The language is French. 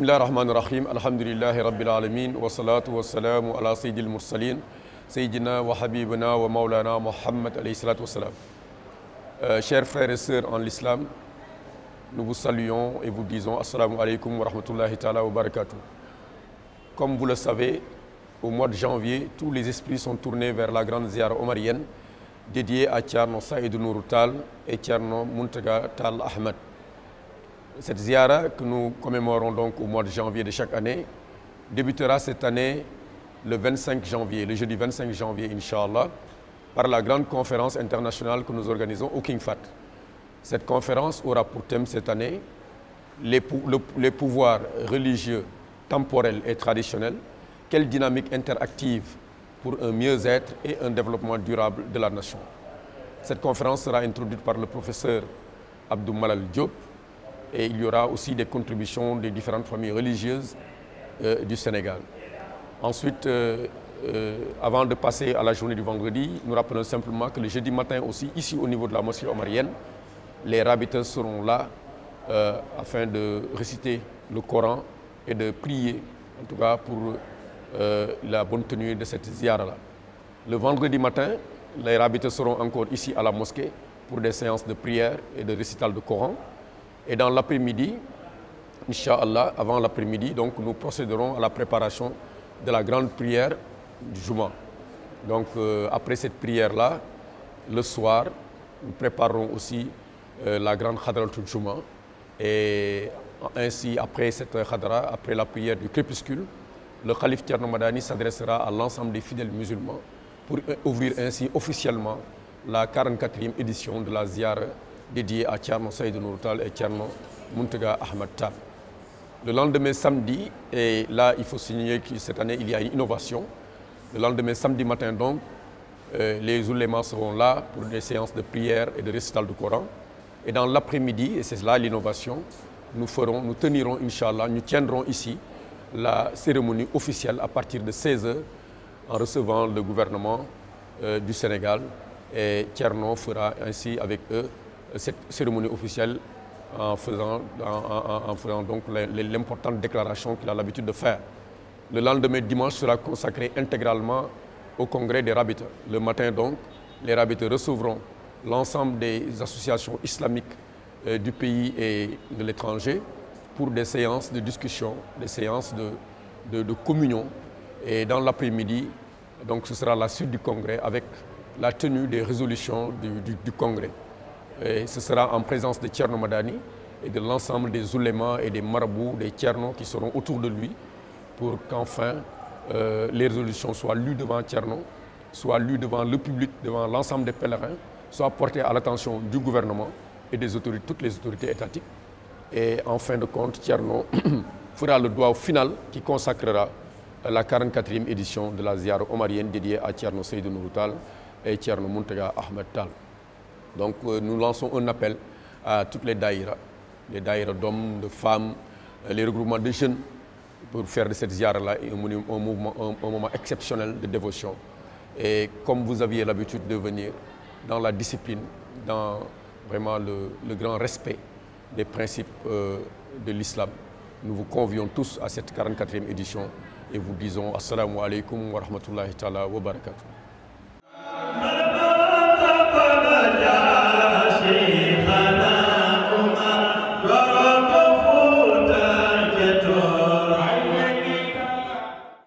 Bismillah ar-Rahman ar-Rahim, alhamdulillahi rabbil alamin, wa salatu wa salamu ala sayyidil mursalin, sayyidina wa habibina wa maulana Muhammad alayhi salatu wa salam. Chers frères et sœurs en l'islam, nous vous saluons et vous disons assalamu alaikum wa rahmatullahi ta'ala wa barakatuh. Comme vous le savez, au mois de janvier, tous les esprits sont tournés vers la grande ziara omarienne dédiée à Thierno Saïdou Nourou Tall et Thierno Mountaga Tall Ahmed. Cette ziara que nous commémorons donc au mois de janvier de chaque année débutera cette année le 25 janvier, le jeudi 25 janvier, Inch'Allah, par la grande conférence internationale que nous organisons au King Fahd. Cette conférence aura pour thème cette année les pouvoirs religieux, temporels et traditionnels, quelle dynamique interactive pour un mieux-être et un développement durable de la nation. Cette conférence sera introduite par le professeur Abdou Malal Diop, et il y aura aussi des contributions des différentes familles religieuses du Sénégal. Ensuite, avant de passer à la journée du vendredi, nous rappelons simplement que le jeudi matin aussi, ici au niveau de la mosquée omarienne, les rabiteurs seront là afin de réciter le Coran et de prier, en tout cas pour la bonne tenue de cette ziara-là. Le vendredi matin, les rabiteurs seront encore ici à la mosquée pour des séances de prière et de récital de Coran. Et dans l'après-midi, Inch'Allah, avant l'après-midi, donc nous procéderons à la préparation de la grande prière du Juma. Donc après cette prière-là, le soir, nous préparerons aussi la grande Khadratul Juma. Et ainsi, après cette Khadra, après la prière du crépuscule, le Khalif Thierno Madani s'adressera à l'ensemble des fidèles musulmans pour ouvrir ainsi officiellement la 44e édition de la Ziara dédié à Thierno Saïdou Nourou Tall et Thierno Mountaga Ahmed Tall. Le lendemain samedi, et là il faut signaler que cette année il y a une innovation, le lendemain samedi matin donc, les oulémas seront là pour des séances de prière et de récital du Coran. Et dans l'après-midi, et c'est là l'innovation, nous tenirons, Inch'Allah, nous tiendrons ici la cérémonie officielle à partir de 16h en recevant le gouvernement du Sénégal. Et Thierno fera ainsi avec eux cette cérémonie officielle en faisant donc l'importante déclaration qu'il a l'habitude de faire. Le lendemain dimanche sera consacré intégralement au congrès des rabiteurs. Le matin donc, les rabiteurs recevront l'ensemble des associations islamiques du pays et de l'étranger pour des séances de discussion, des séances de communion. Et dans l'après-midi, donc ce sera la suite du congrès avec la tenue des résolutions du congrès. Et ce sera en présence de Thierno Madani et de l'ensemble des oulémas et des marabouts, des Thierno qui seront autour de lui pour qu'enfin les résolutions soient lues devant Thierno, soient lues devant le public, devant l'ensemble des pèlerins, soient portées à l'attention du gouvernement et des autorités, toutes les autorités étatiques. Et en fin de compte, Thierno fera le doigt final qui consacrera la 44e édition de la Ziara omarienne dédiée à Thierno Saïdou Nourou Tall et Thierno Mountaga Ahmed Tall. Donc nous lançons un appel à toutes les daïras d'hommes, de femmes, les regroupements de jeunes pour faire de cette ziara-là un moment exceptionnel de dévotion. Et comme vous aviez l'habitude de venir dans la discipline, dans vraiment le grand respect des principes de l'islam, nous vous convions tous à cette 44e édition et vous disons assalamu alaikum wa rahmatullahi ta'ala wa barakatuh.